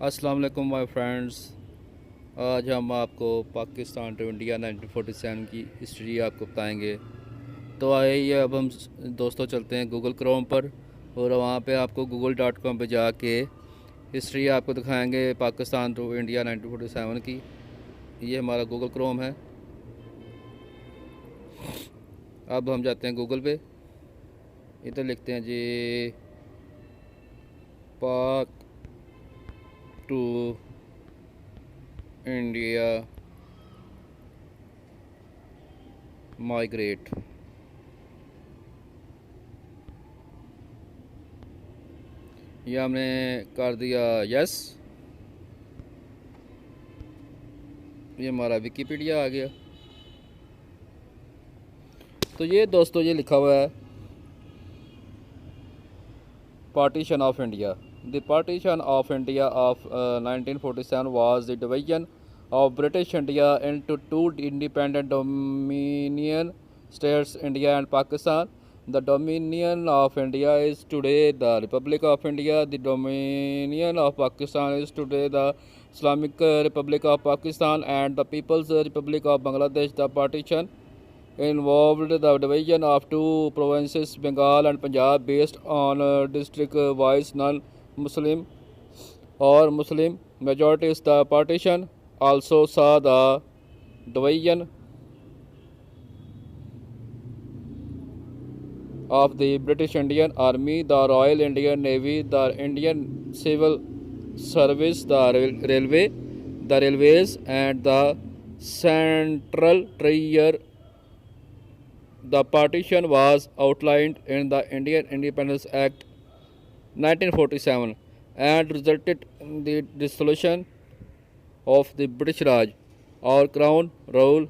अस्सलाम वालेकुम my friends. आज हम आपको पाकिस्तान टू इंडिया 1947 की हिस्ट्री आपको बताएंगे। तो आइए अब हम दोस्तों चलते हैं गूगल क्रोम पर और वहाँ पे आपको google.com पे जाके हिस्ट्री आपको दिखाएंगे पाकिस्तान टू इंडिया 1947 की। ये हमारा गूगल क्रोम है। अब हम जाते हैं गूगल पे, इधर लिखते हैं जी पाक टू इंडिया माइग्रेट। ये हमने कर दिया यस। ये हमारा विकीपीडिया आ गया। तो ये दोस्तों ये लिखा हुआ है partition of India. The partition of India of 1947 was the division of British India into two independent dominion states, India and Pakistan. The Dominion of India is today the Republic of India. The Dominion of Pakistan is today the Islamic Republic of Pakistan and the People's Republic of Bangladesh. The partition involved the division of two provinces, Bengal and Punjab, based on district-wise non-Muslim or Muslim majorities. The partition also saw the division of the British Indian Army, the Royal Indian Navy, the Indian Civil Service, the railways, and the Central Treasury. The partition was outlined in the Indian Independence Act 1947 and resulted in the dissolution of the British Raj or Crown rule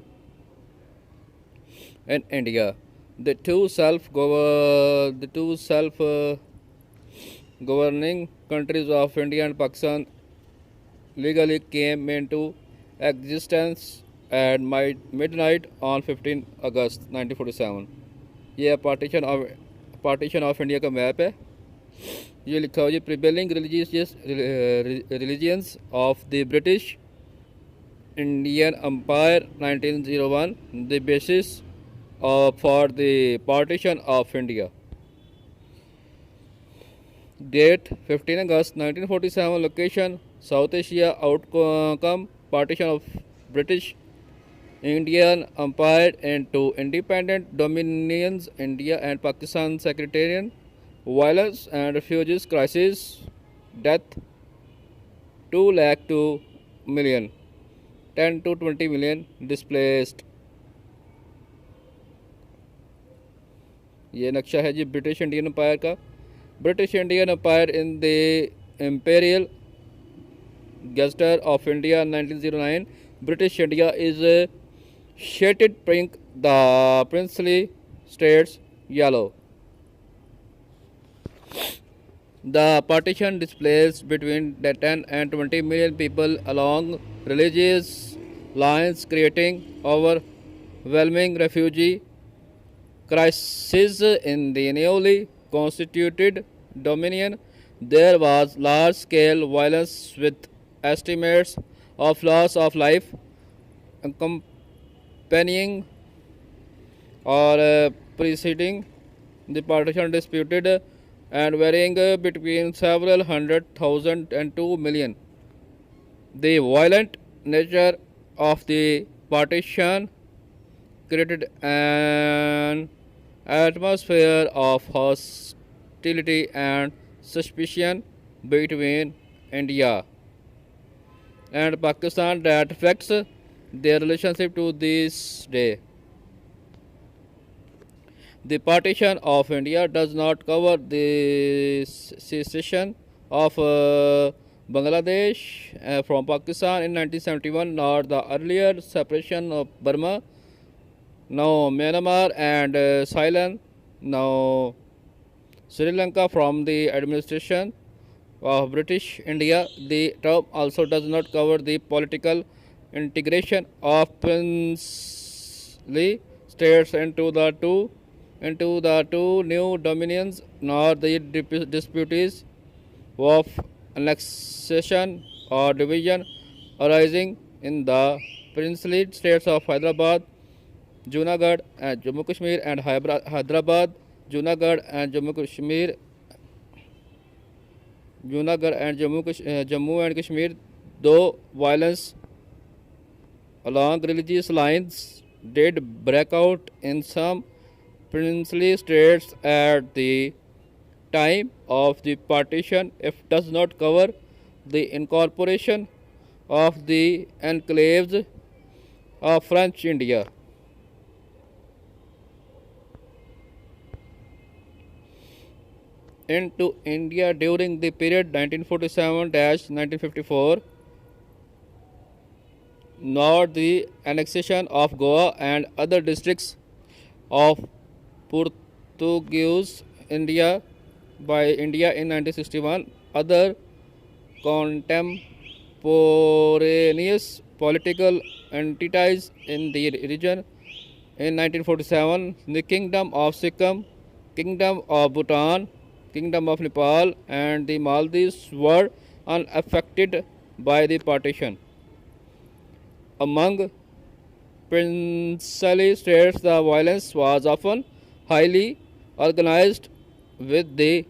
in India. The two self-governing countries of India and Pakistan legally came into existence at midnight on 15 August 1947। ये partition of India का map है। ये लिखा हुआ जी prevailing religions of the British Indian Empire 1901, the basis for the partition of India. Date 15 August 1947, location South Asia, outcome partition of British Indian Empire into independent dominions, India and Pakistan. Sectarian violence and refugees crisis, death 2 lakh 2 million, 10 to 20 million displaced। ये नक्शा है जी British Indian Empire का। British Indian Empire in the Imperial Gazetteer of India 1909, British India is shaded pink, the princely states yellow. The partition displaced between 10 and 20 million people along religious lines, creating overwhelming refugee crisis in the newly constituted dominion. There was large-scale violence with estimates of loss of life accompanying or preceding the partition, disputed and varying between several hundred thousand and 2 million. The violent nature of the partition created an atmosphere of hostility and suspicion between India and Pakistan that affects their relationship to this day. The partition of India does not cover the secession of Bangladesh from Pakistan in 1971, nor the earlier separation of Burma, now Myanmar and Ceylon, now Sri Lanka from the administration of British India. The term also does not cover the political integration of princely states into the two new dominions, nor the disputes of annexation or division arising in the princely states of Hyderabad, Junagadh, and Jammu Kashmir, and Hyderabad, Junagadh, and Jammu and Kashmir, though violence along religious lines did break out in some princely states at the time of the partition, if does not cover the incorporation of the enclaves of French India. Into India during the period 1947-1954, nor the annexation of Goa and other districts of Portuguese India by India in 1961. Other contemporaneous political entities in the region in 1947, the Kingdom of Sikkim, Kingdom of Bhutan, Kingdom of Nepal, and the Maldives were unaffected by the partition. Among princely states, the violence was often highly organized with the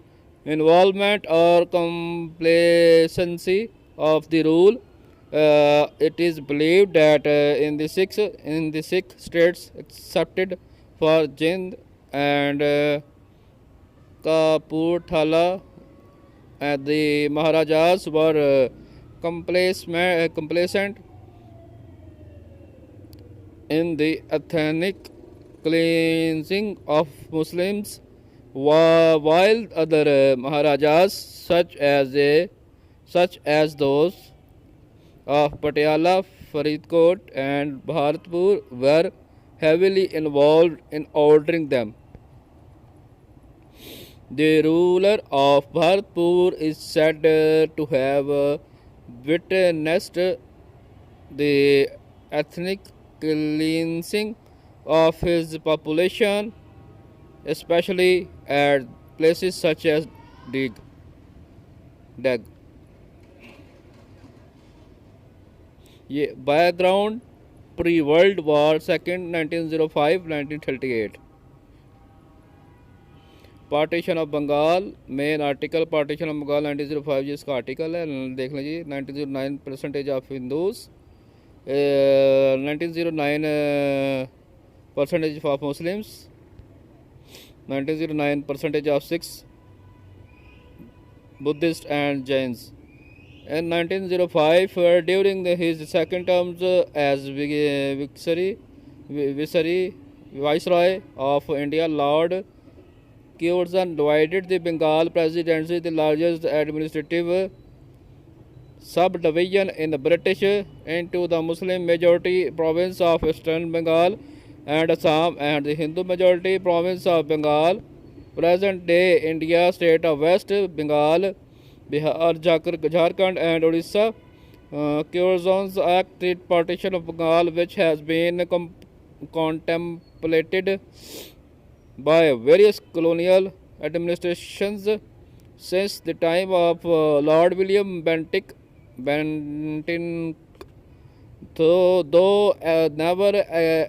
involvement or complacency of the rule. It is believed that in the Sikh states, excepted for Jind and Kapurthala, the Maharajas were complacent in the ethnic cleansing of Muslims, while other Maharajas, such as those of Patiala, Faridkot, and Bharatpur, were heavily involved in ordering them. The ruler of Bharatpur is said to have witnessed the ethnic cleansing of his population, especially at places such as Dag. Background pre-World War II, 1905-1938. Partition of Bengal, main article partition of Bengal 1905 जी इसका article है, देख लीजिए. 1909% of Hindus, 1909% of Muslims, 1909% of Sikhs, Buddhists and Jains. In 1905, during his second term as Viceroy of India, Lord Curzon divided the Bengal Presidency, the largest administrative subdivision in the British, into the Muslim majority province of Eastern Bengal and Assam and the Hindu majority province of Bengal. Present day India, state of West Bengal, Bihar, Jharkhand, and Odisha. Curzon's Act treat partition of Bengal, which has been contemplated by various colonial administrations since the time of Lord William Bentinck, though never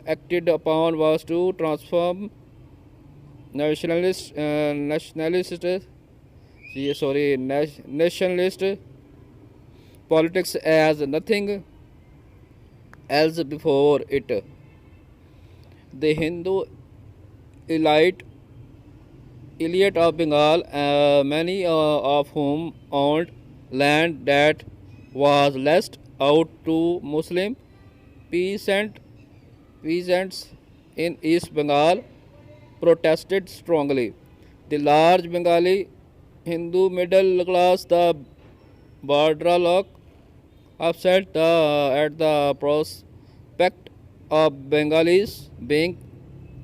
acted upon, was to transform nationalist politics as nothing else before it. The Hindu elite of Bengal, many of whom owned land that was left out to Muslim peasants in East Bengal, protested strongly. The large Bengali Hindu middle class, the Bhadralok, upset at the prospect of Bengalis being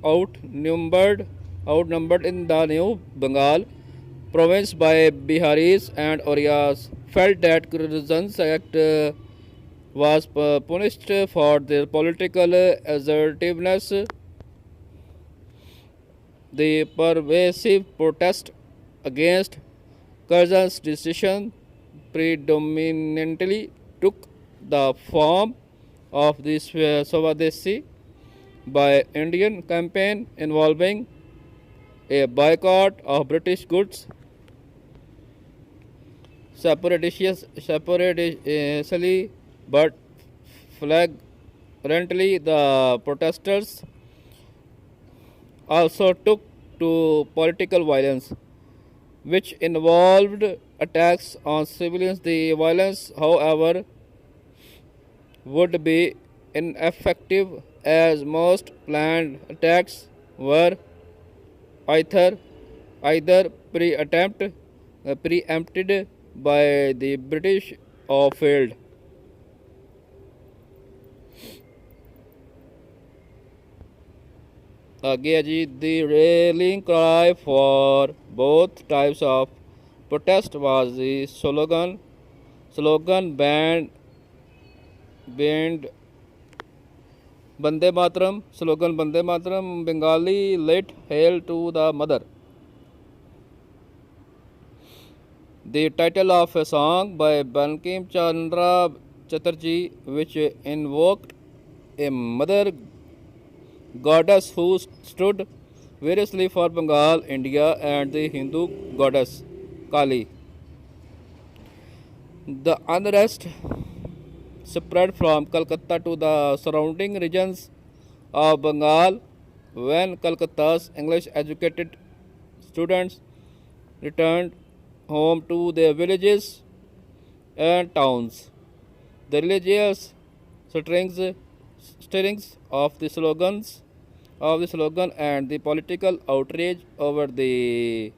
outnumbered in the new Bengal province by Biharis and Orias, felt that Curzon's act was punished for their political assertiveness. The pervasive protest against Curzon's decision predominantly took the form of the Swadeshi by Indian campaign involving a boycott of British goods, separatistly but flagrantly. The protesters also took to political violence, which involved attacks on civilians. The violence, however, would be ineffective as most planned attacks were either preempted by the British or failed. Again, the rallying cry for both types of protest was the slogan banned Bande Mataram, slogan Bande Mataram, Bengali, let hail to the mother. The title of a song by Bankim Chandra Chatterjee, which invoked a mother goddess who stood variously for Bengal, India, and the Hindu goddess Kali. The unrest spread from Calcutta to the surrounding regions of Bengal when Calcutta's English educated students returned home to their villages and towns. The religious stirrings of the slogan and the political outrage over the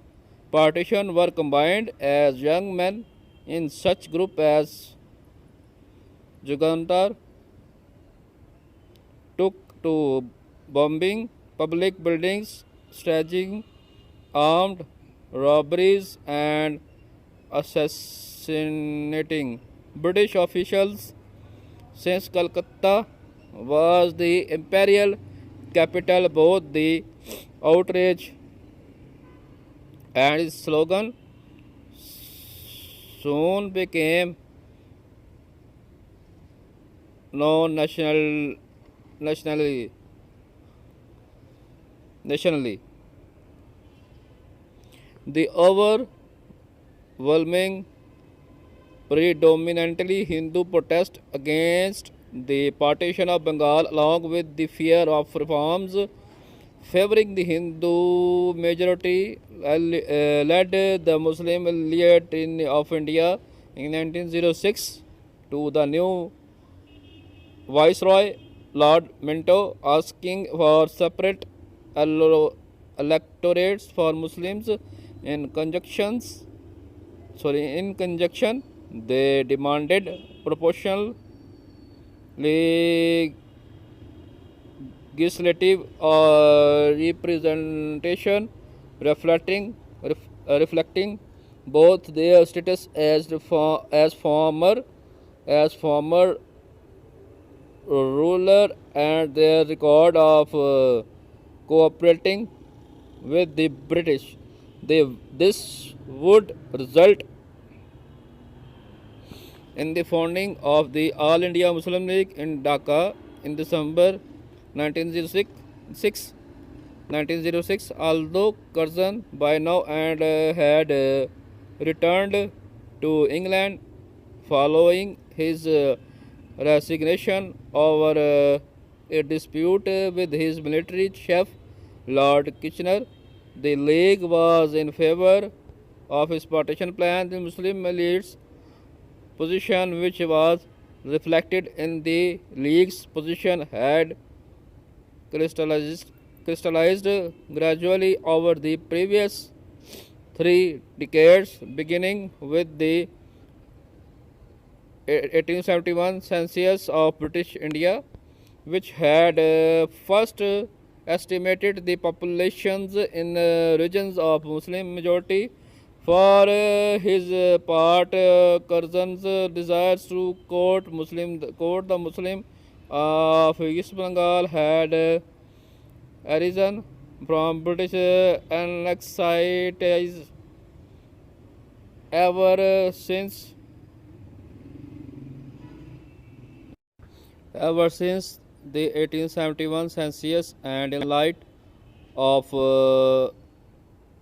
partition were combined as young men in such group as Jugantar took to bombing public buildings, staging armed robberies, and assassinating British officials. Since Calcutta was the imperial capital, both the outrage and its slogan soon became known nationally. The overwhelming, predominantly Hindu protest against the partition of Bengal, along with the fear of reforms favoring the Hindu majority, led the Muslim elite of India in 1906 to the new Viceroy Lord Minto, asking for separate electorates for Muslims. In conjunction, they demanded proportional legislative representation reflecting both their status as former ruler and their record of cooperating with the British. This would result in the founding of the All India Muslim League in Dhaka in December 1906. Although Curzon by now and had returned to England following his resignation over a dispute with his military chief, Lord Kitchener, the League was in favor of his partition plan. The Muslim elite's position, which was reflected in the League's position, had crystallized gradually over the previous 3 decades, beginning with the 1871 census of British India, which had first estimated the populations in regions of Muslim majority. For his part, Curzon's desires to court the Muslim of East Bengal had arisen from British anxieties ever since Ever since the 1871 census and in light of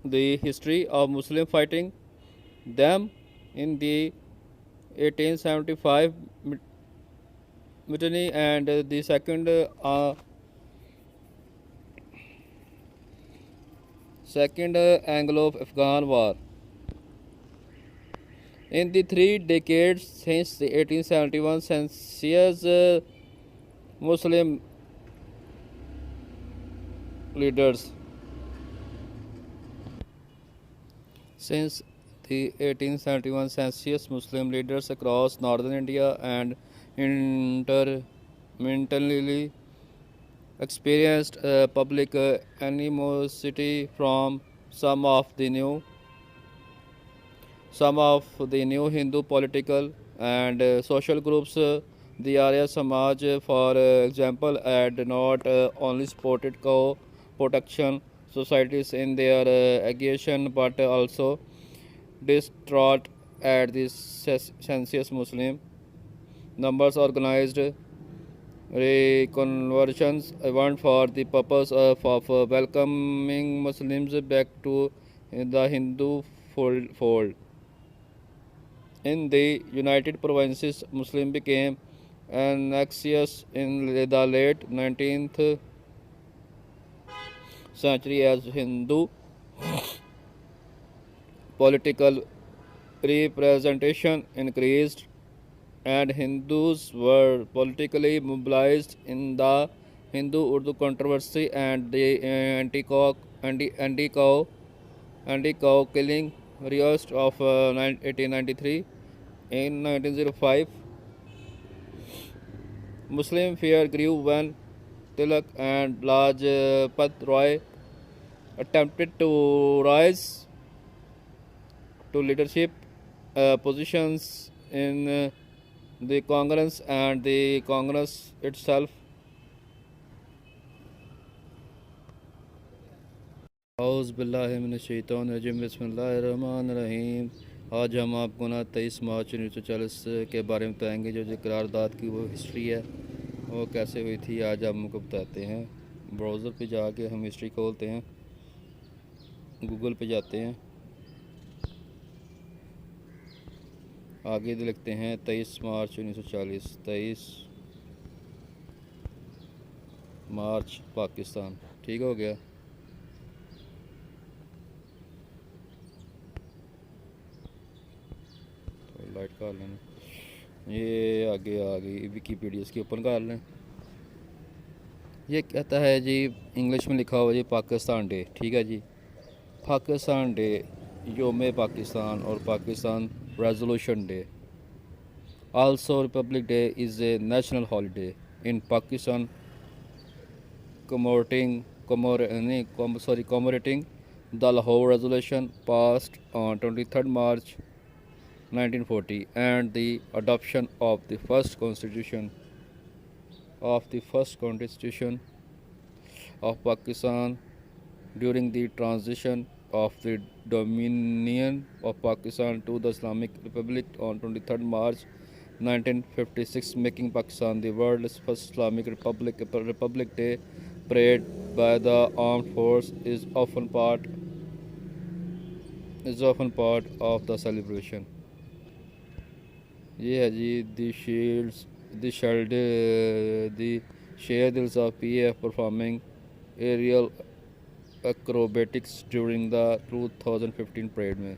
the history of Muslim fighting them in the 1875 mutiny and the second Anglo-Afghan War. In the 3 decades since the 1871 census, Muslim leaders since the 1871 census, Muslim leaders across northern India and intermittently experienced public animosity from some of the new Hindu political and social groups. The Arya Samaj, for example, had not only supported cow protection societies in their agitation but also distraught at the census Muslim numbers organized reconversions event for the purpose of welcoming Muslims back to the Hindu fold. In the United Provinces, Muslim became anxious in the late 19th century as Hindu political representation increased and Hindus were politically mobilized in the Hindu-Urdu controversy and the anti-cow killing riots of 1893. In 1905, Muslim fear grew when Tilak and Lajpat Roy attempted to rise to leadership positions in the Congress and the Congress itself. बिस्मिल्लाहिर्रहमानिर्रहीम। आज हम आपको ना 23 मार्च 1940 के बारे में बताएंगे। जो करारदाद की वो हिस्ट्री है वो कैसे हुई थी, आज हम आपको बताते हैं। ब्राउज़र पे जाके हम हिस्ट्री खोलते हैं, गूगल पे जाते हैं, आगे लिखते हैं 23 मार्च 1940, 23 मार्च पाकिस्तान। ठीक हो गया। लाइट कर लें, ये आगे आ गई विकीपीडिया, इसकी ओपन कर लें। ये कहता है जी, इंग्लिश में लिखा हुआ जी पाकिस्तान डे। ठीक है जी, पाकिस्तान डे, योम पाकिस्तान और Pakistan resolution day. Also Republic day is a national holiday in Pakistan commemorating the Lahore Resolution passed on 23rd March 1940 and the adoption of the first constitution of Pakistan during the transition of the Dominion of Pakistan to the Islamic Republic on 23rd March 1956, making Pakistan the world's first Islamic Republic. Republic Day parade by the armed force is often part of the celebration. ये है जी the schedules of PF performing aerial acrobatics during the 2015 parade में।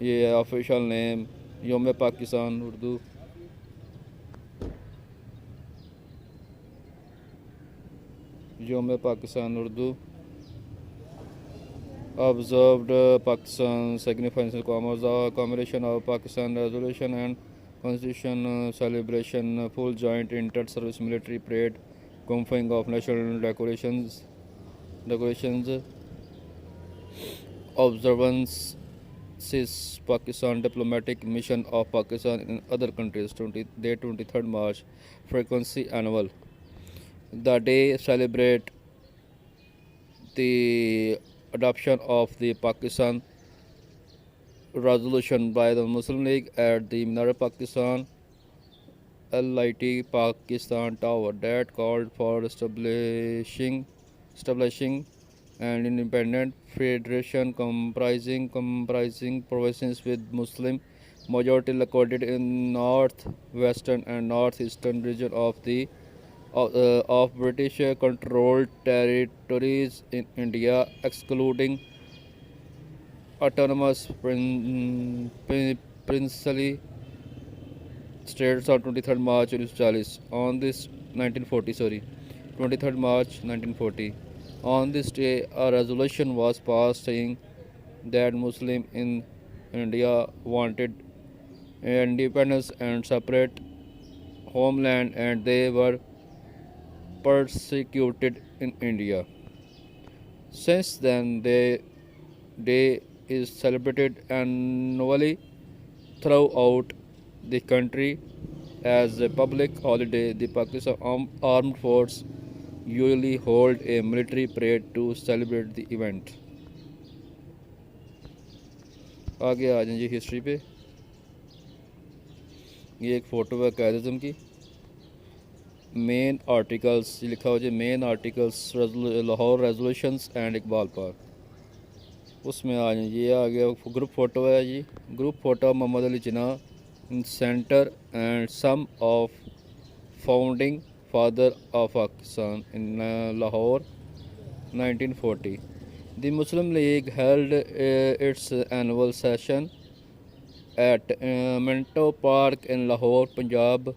ये है official name, योम पाकिस्तान उर्दू। योम Pakistan Urdu observed Pakistan significant commemoration of Pakistan resolution and constitution celebration, full joint inter-service military parade, conferring of national decorations, observances, Pakistan diplomatic mission of Pakistan in other countries, 23rd March, frequency annual. The day celebrate the adoption of the Pakistan resolution by the Muslim League at the Minar Pakistan LIT Pakistan Tower that called for establishing an independent federation comprising provinces with Muslim majority located in northwestern and northeastern region of British controlled territories in India, excluding autonomous princely states on 23rd March 1940. On this 1940, sorry, 23rd March 1940. On this day, a resolution was passed saying that Muslims in India wanted independence and separate homeland, and they were persecuted in India. Since then, the day is celebrated annually throughout the country as a public holiday. The Pakistan Armed Force usually hold a military parade to celebrate the event. आगे आ जाएं जी history पे। ये एक photo है कायद-ए-आज़म की। Main articles लिखा हो जी, main articles Lahore resolutions and Iqbal Park, उसमें आ जाए। ये आ गया ग्रुप फ़ोटो है जी, group photo Mohammad Ali Jinnah in center and some of founding father of Pakistan in Lahore 1940. The Muslim League held its annual session at Minto Park in Lahore, Punjab.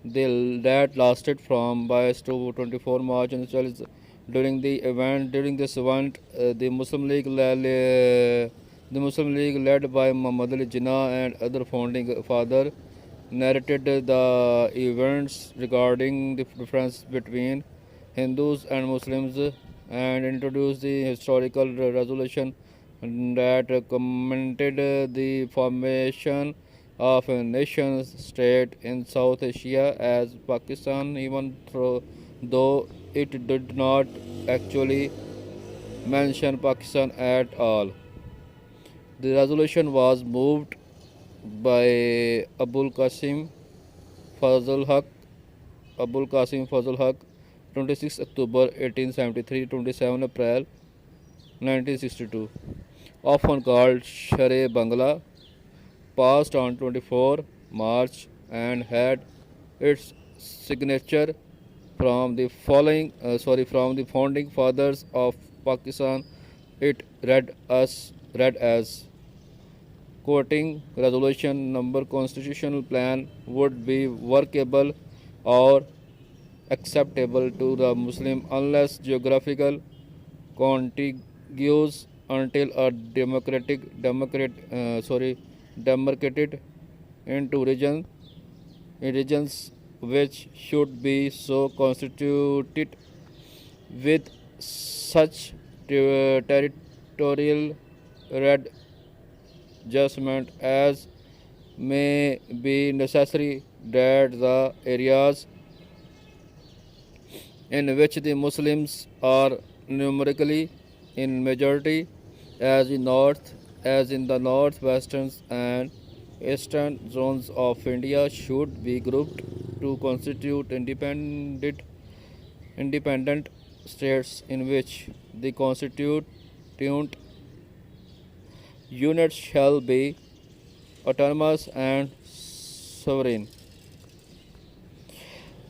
That lasted from 22 to 24 March. During this event, the Muslim League led by Muhammad Ali Jinnah and other founding fathers narrated the events regarding the difference between Hindus and Muslims and introduced the historical resolution that commented the formation of a nation state in South Asia as Pakistan, even though it did not actually mention Pakistan at all. The resolution was moved by Abul Qasim Fazl Haq, 26 October 1873, 27 April 1962, often called Share Bangla, passed on 24 March and had its signature from the founding fathers of Pakistan. It read as quoting resolution number constitutional plan would be workable or acceptable to the Muslim unless geographical contiguous until a demarcated into regions which should be so constituted with such territorial adjustment as may be necessary, that the areas in which the Muslims are numerically in majority, as in the northwestern and eastern zones of India, should be grouped to constitute independent states in which the constituent units shall be autonomous and sovereign.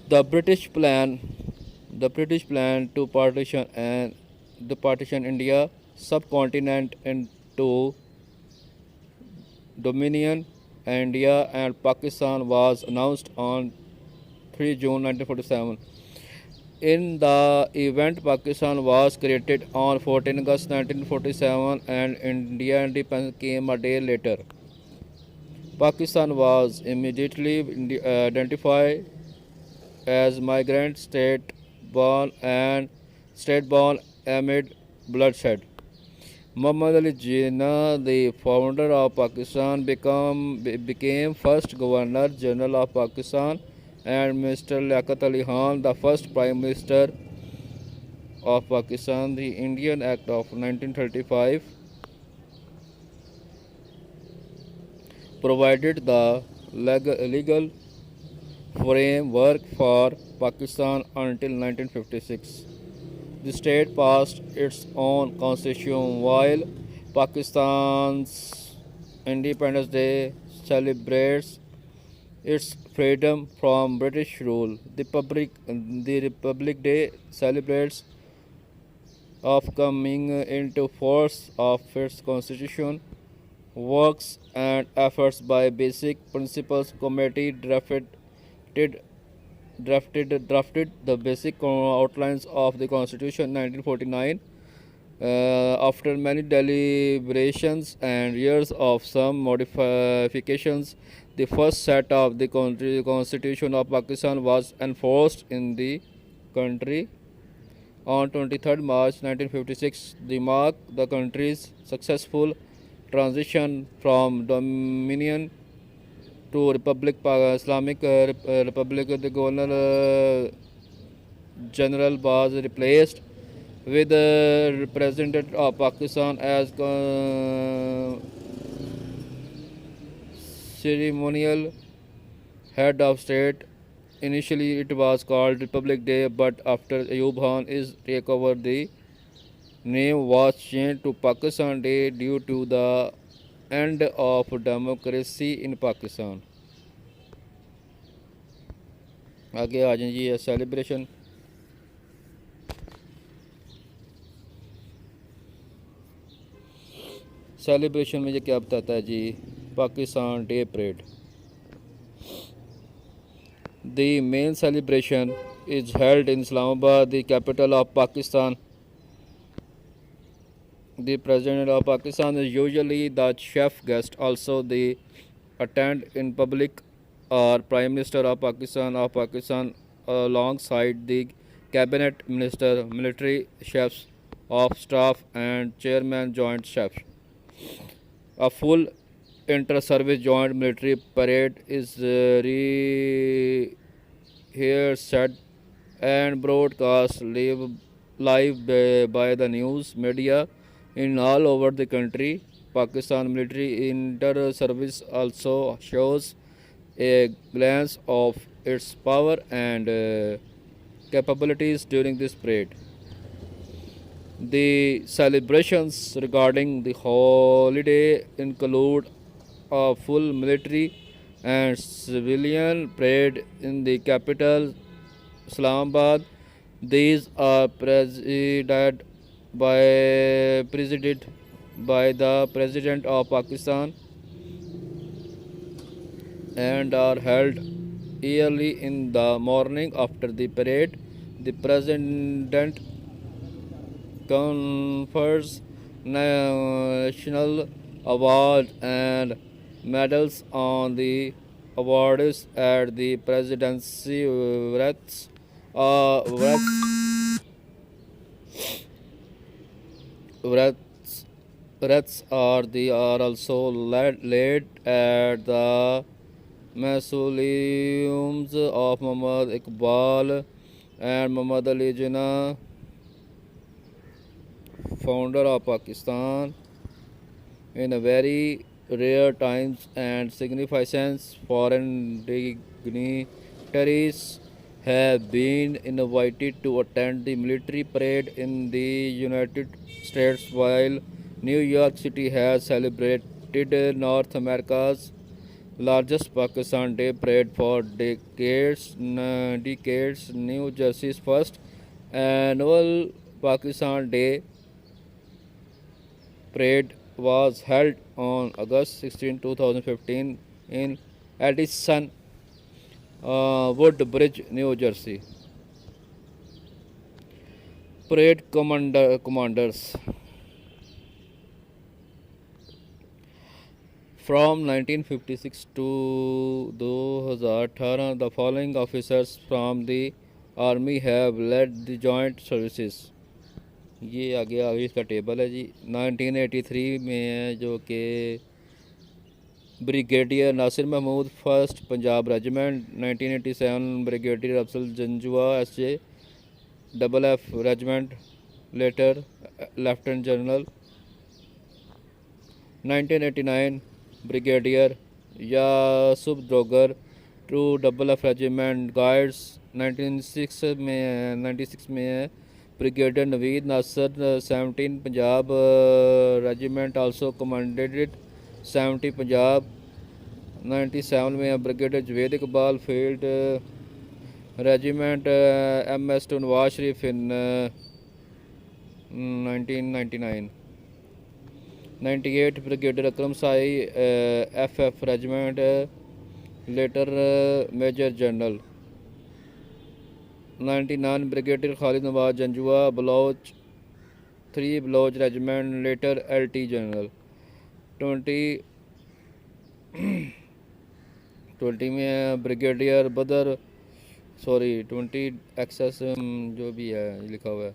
The British plan to partition India subcontinent into Dominion India and Pakistan was announced on 3 June 1947. In the event, Pakistan was created on 14 August 1947 and India independence came a day later. Pakistan was immediately identified as migrant state born amid bloodshed. Muhammad Ali Jinnah, the founder of Pakistan, became first Governor General of Pakistan, and Mr. Liaquat Ali Khan, the first Prime Minister of Pakistan. The Indian Act of 1935 provided the legal framework for Pakistan until 1956. The state passed its own constitution while Pakistan's Independence Day celebrates its freedom from British rule. The Republic Day celebrates of coming into force of its constitution. Works and efforts by Basic Principles Committee drafted the basic outlines of the Constitution 1949. After many deliberations and years of some modifications, the first set of the Constitution of Pakistan was enforced in the country on 23rd March 1956. The mark the country's successful transition from dominion to Republic Islamic Republic. The Governor General was replaced with the President of Pakistan as ceremonial head of state. Initially, it was called Republic Day, but after Ayub Khan's takeover, the name was changed to Pakistan Day due to the end of democracy in Pakistan. आगे आ जाए जी celebration. Celebration में ये क्या बताता है जी, Pakistan Day parade. The main celebration is held in Islamabad, the capital of Pakistan. The President of Pakistan is usually the chief guest. Also, they attend in public or Prime Minister of Pakistan alongside the cabinet minister, military chiefs of staff, and chairman joint chiefs. A full inter-service joint military parade is rehearsed and broadcast live by the news media in all over the country. Pakistan military inter-service also shows a glance of its power and capabilities during this parade. The celebrations regarding the holiday include a full military and civilian parade in the capital, Islamabad. These are presided by the President of Pakistan and are held yearly in the morning after the parade. The President confers national awards and medals on the awardees at the presidency wreaths. Wreaths are also laid at the mausoleums of Muhammad Iqbal and Muhammad Ali Jinnah, founder of Pakistan. In a very rare times and significance, foreign dignitaries have been invited to attend the military parade in the United States, while New York City has celebrated North America's largest Pakistan Day parade for decades. New Jersey's first annual Pakistan Day parade was held on August 16, 2015 in Addison Woodbridge, New Jersey. Parade commanders. From 1956 to 2018, the following officers from the Army have led the joint services. ये आगे इसका table है जी। 1983 में है जो कि brigadier Nasir Mahmood, first Punjab regiment. 1987 brigadier Afzal Janjua SJ, FF regiment, later lieutenant general. 1989 brigadier Yasuf Drogar, two double F regiment guides 96 में है। Brigadier Naveed Nasar 17 Punjab regiment also commanded it 70 Punjab 97 में है। Brigadier Javed Iqbal field regiment MS to Nawaz Sharif in 1999। 98 brigadier Akram Sai FF regiment later major general. 99 brigadier Khalid Nawaz Janjua Baloch 3 Baloch regiment later LT general. 20 में brigadier बदर 20 access जो भी है लिखा हुआ है।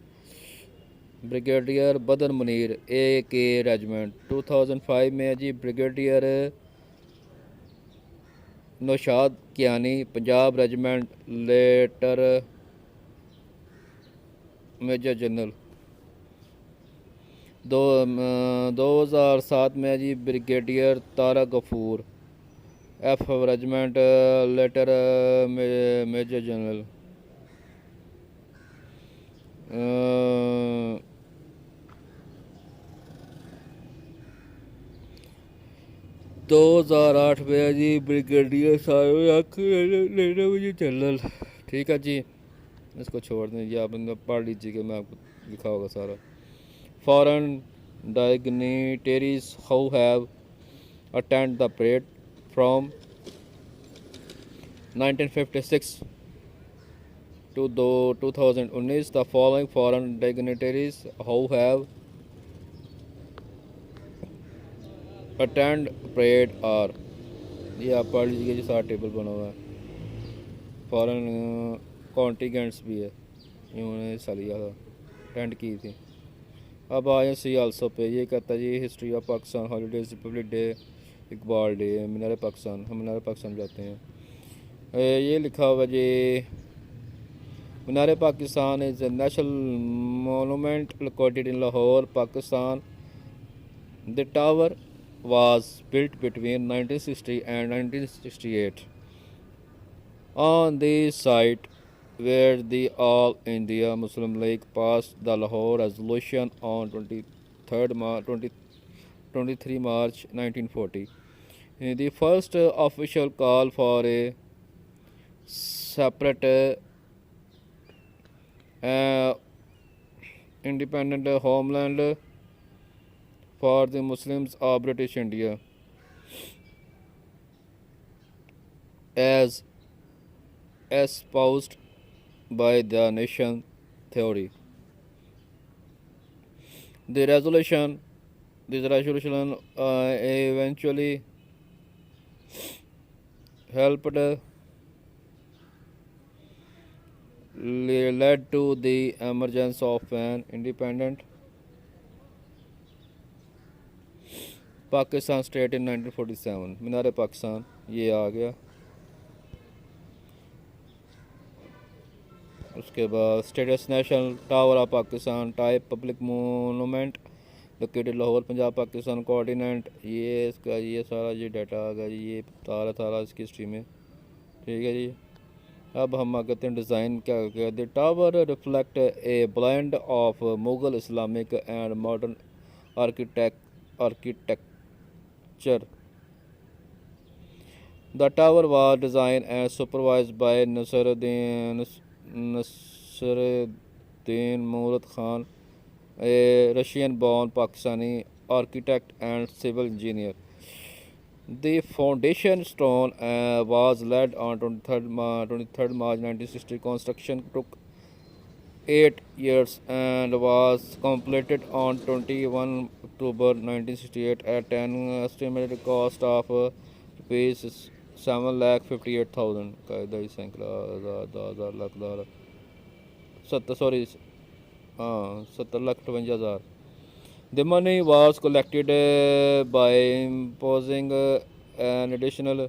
ब्रिगेडियर बदर मुनीर AK रेजिमेंट। 2005 में जी brigadier Naushad Kiyani Punjab regiment later major general. 2007 में जी brigadier Tara Ghafoor FF regiment later major general. 2008 में जी ब्रिगेडियर मेजर जनरल। ठीक है जी, इसको छोड़ दें, ये आप पढ़ लीजिएगा, मैं आपको लिखा होगा सारा। Foreign dignitaries who have attended the parade from 1956 to 2019. The following foreign dignitaries who have attended parade are, ये आप पढ़ लीजिए जी, सारा टेबल बना हुआ है। फॉरेन कॉन्टिजेंट्स भी है, इन्होंने हिस्सा लिया था, अटेंड की थी। अब आए सी आल्सो पे, ये कहता है जी history of Pakistan, holidays, Republic Day, Iqbal Day, Minar Pakistan. हम मीनार पाकिस्तान जाते हैं। ये लिखा हुआ जी Minar Pakistan is a national monument located in Lahore, Pakistan. The tower was built between 1960 and 1968 on the site where the All India Muslim League passed the Lahore Resolution on 23 March 1940. The first official call for a separate independent homeland for the Muslims of British India as espoused by the nation theory. This resolution eventually helped led to the emergence of an independent Pakistan state in 1947। मीनार पाकिस्तान ये आ गया। उसके बाद status national tower of Pakistan type public monument located Lahore Punjab Pakistan coordinate. ये इसका ये सारा ये डाटा आ गया जी, ये तारा इसकी हिस्ट्री में। ठीक है जी, अब हम आ कहते हैं डिज़ाइन क्या क्या। The tower reflect A blend of Mughal Islamic and modern architecture. The tower was designed and supervised by Nasruddin Murad Khan, a Russian-born Pakistani architect and civil engineer. The foundation stone was laid on 23rd March 1960. Construction took 8 years and was completed on 21 October 1968 at an estimated cost of rupees 7,58,000 कायदा ही सैकड़ा हज़ार lakh 70,58,000। The money was collected by imposing an additional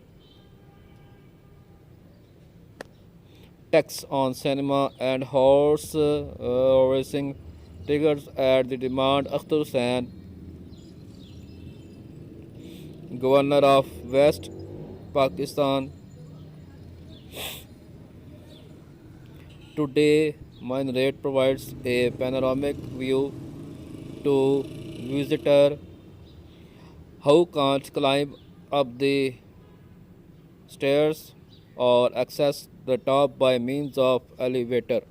tax on cinema and horse racing tickets at the demand Akhtar Hussain, Governor of West Pakistan, Today, Minaret provides a panoramic view to visitor who can't climb up the stairs or access the top by means of elevator.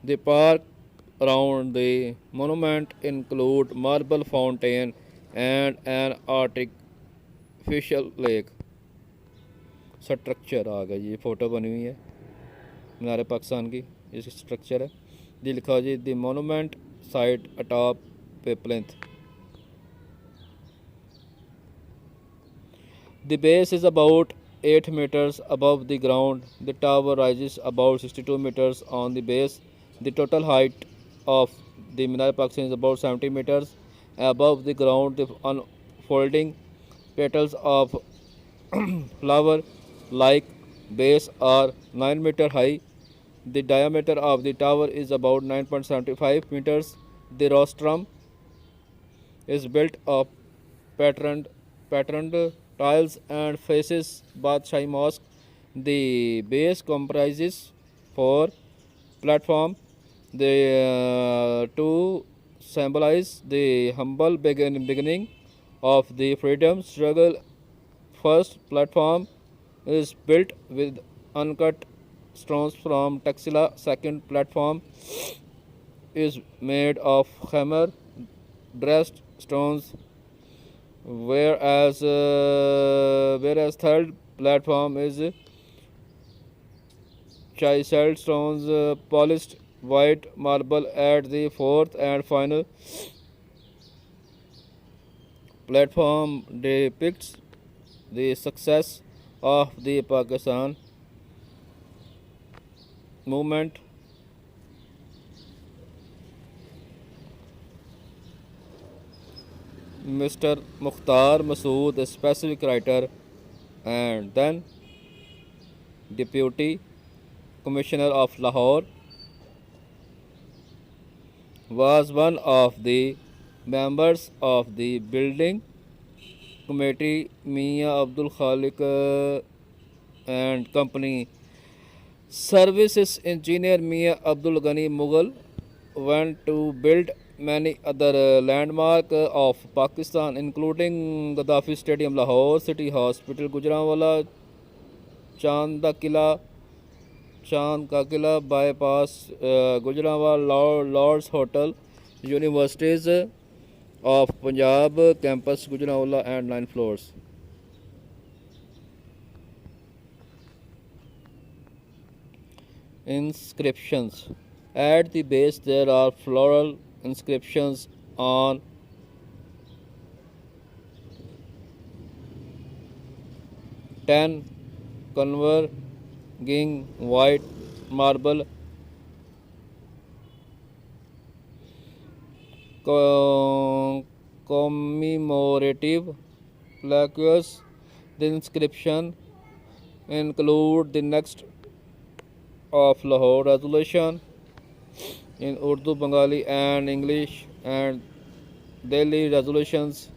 The park around the monument include marble fountain and an artificial lake. Structure आ गया जी, photo बनी हुई है मीनार पाकिस्तान की, ये structure है जी। लिखा जी द मोनूमेंट साइट अटॉप पे plinth. The base is about 8 meters above the ground. The tower rises about 62 meters on the base. The total height of the Minar Pakistan is about 70 meters above the ground. The unfolding petals of flower like base are 9 meter high. The diameter of the tower is about 9.75 meters. The rostrum is built of patterned tiles and faces Badshai Mosque. The base comprises four platforms. The to symbolize the humble beginning of the freedom struggle. First platform is built with uncut stones from Taxila. Second platform is made of hammer dressed stones, whereas third platform is chiseled stones, polished white marble. At the fourth and final platform depicts the success of the Pakistan movement. Mr. Mukhtar Masood, a specific writer and then Deputy Commissioner of Lahore, was one of the members of the building committee. Mia Abdul Khalik and Company Services engineer Mia Abdul Ghani Mughal went to build many other landmarks of Pakistan, including Gaddafi Stadium, Lahore, City Hospital, Gujranwala, Chand का किला, bypass, Gujranwala, Lord's Hotel, Universities of Punjab campus, Gujranwala, and 9 floors. Inscriptions. At the base there are floral inscriptions on 10 converging white marble commemorative plaques. The inscription include the next of Lahore resolution in Urdu, Bengali, and English, and Delhi resolutions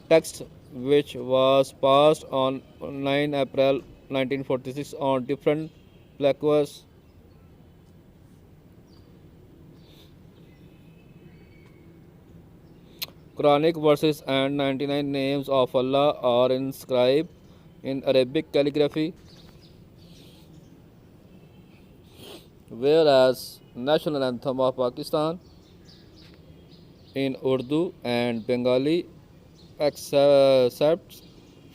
text, which was passed on 9 April 1946 on different plaques. Quranic verses and 99 names of Allah are inscribed in Arabic calligraphy, whereas national anthem of Pakistan in Urdu and Bengali, excerpts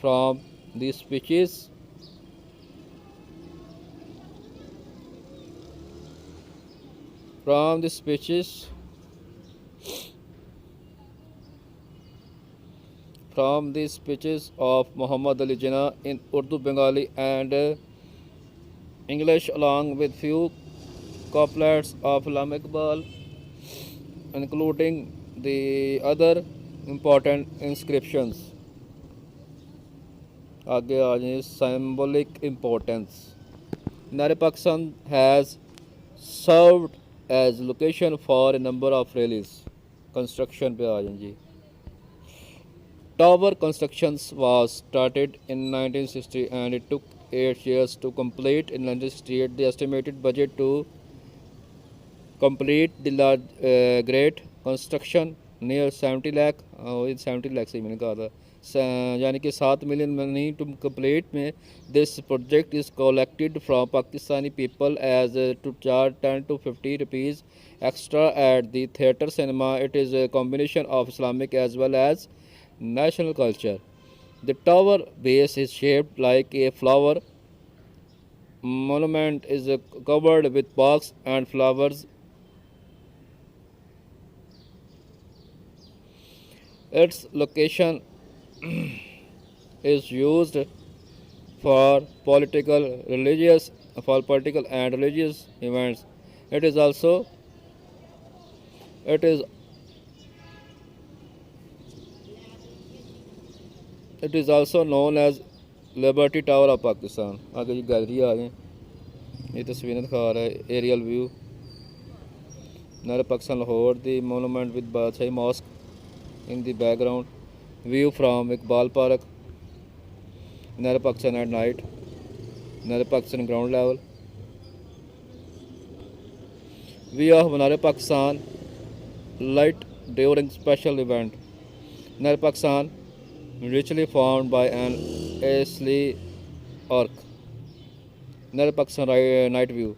from the speeches from the speeches of Muhammad Ali Jinnah in Urdu, Bengali, and English, along with few couplets of Allama Iqbal, including the other important inscriptions. आगे आ जाए symbolic importance. Minar Pakistan has served as location for a number of rallies. Construction पे आ जाए जी. Tower constructions was started in 1960 and it took 8 years to complete in London Street. The estimated budget to complete the large great construction near 70 lakh 70 lakh से मैंने कहा था यानी कि 7 million money to complete में this project is collected from Pakistani people as to charge 10 to 50 rupees extra at the theatre cinema. It is a combination of Islamic as well as national culture. The tower base is shaped like a flower. Monument is covered with parks and flowers. Its location is used for political and religious events. It is also it is it is also known as Liberty Tower of Pakistan. आगे जी gallery आ गए, ये तस्वीरें दिखा रहा है aerial view नारे Pakistan Lahore the monument with Badshahi Mosque in the background, view from Iqbal Park, Nara Pakistan at night, Nara Pakistan ground level, view of Nara Pakistan light during special event, Nara Pakistan richly formed by an Aisley arc, Nara Pakistan night view,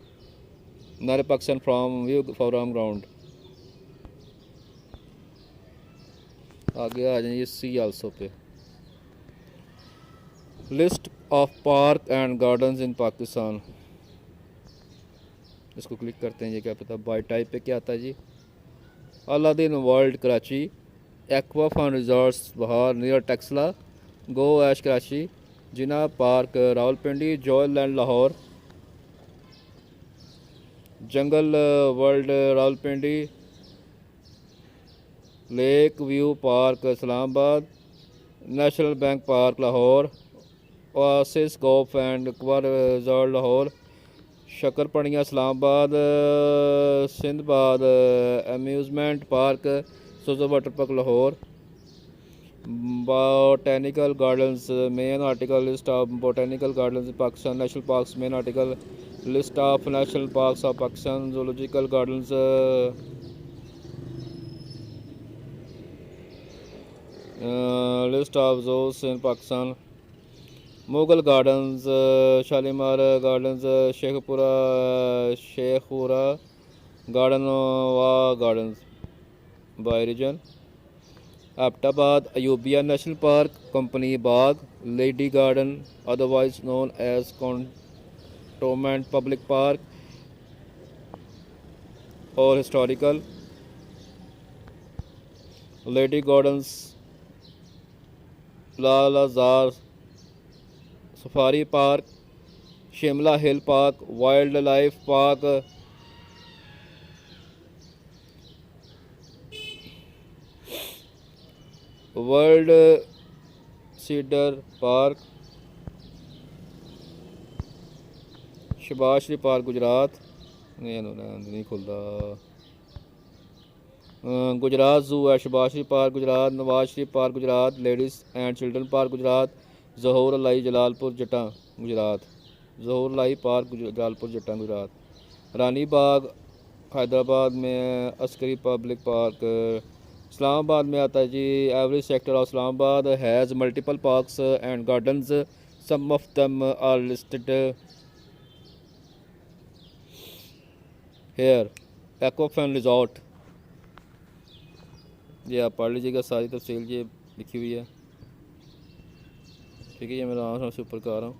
Nara Pakistan from view from ground. आगे आ जाइए see also पे list of park and gardens in Pakistan, इसको click करते हैं। ये क्या पता बाय टाइप पे क्या आता है जी। Aladdin world Karachi, aqua fun resorts Bahar near Taxila, go ऐश Karachi, Jinnah park Rawalpindi, Joyland Lahore, jungle world Rawalpindi, lake view park Islamabad, national bank park Lahore, oasis golf and aqua resort Lahore, Shakarparian Islamabad, Sindbad amusement park, Suzo water park Lahore, botanical gardens main article list of botanical gardens in Pakistan, national parks main article list of national parks of Pakistan, zoological gardens list of zoos in Pakistan, Mughal gardens, Shalimar gardens, Sheikhupura garden वा gardens by region, Abbottabad Ayubia national park, company bagh, lady garden otherwise known as cantonment public park और historical, lady gardens, Lal आज़ार safari park, Shimla hill park, wildlife park, world cedar park, Shahbaz Sharif park Gujrat नहीं खुलता, Gujrat zoo है, Shahbaz Sharif park Gujrat, Nawaz Sharif park Gujrat, ladies and children park Gujrat, जहूर लाई जलालपुर जटा गुजरात, जहूर लाई park Jalalpur जटा गुजरात, रानी बाग हैदराबाद में, Askari public park Islamabad में आता है जी। Every sector of Islamabad has multiple parks and gardens, some of them are listed here. Aqua fun resort, ये आप पढ़ लीजिएगा, सारी तफसील ये लिखी हुई है, ठीक है। ये मैं आराम से ऊपर कर रहा हूँ।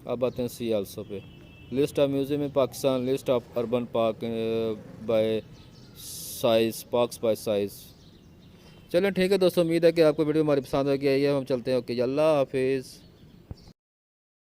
अब आते हैं सी आल्सो पे, list of museum in Pakistan, list of urban park by size, parks by size. चलें ठीक है दोस्तों, उम्मीद है कि आपको वीडियो हमारी पसंद आ गई है। हम चलते हैं, ओके, अल्लाह हाफिज़।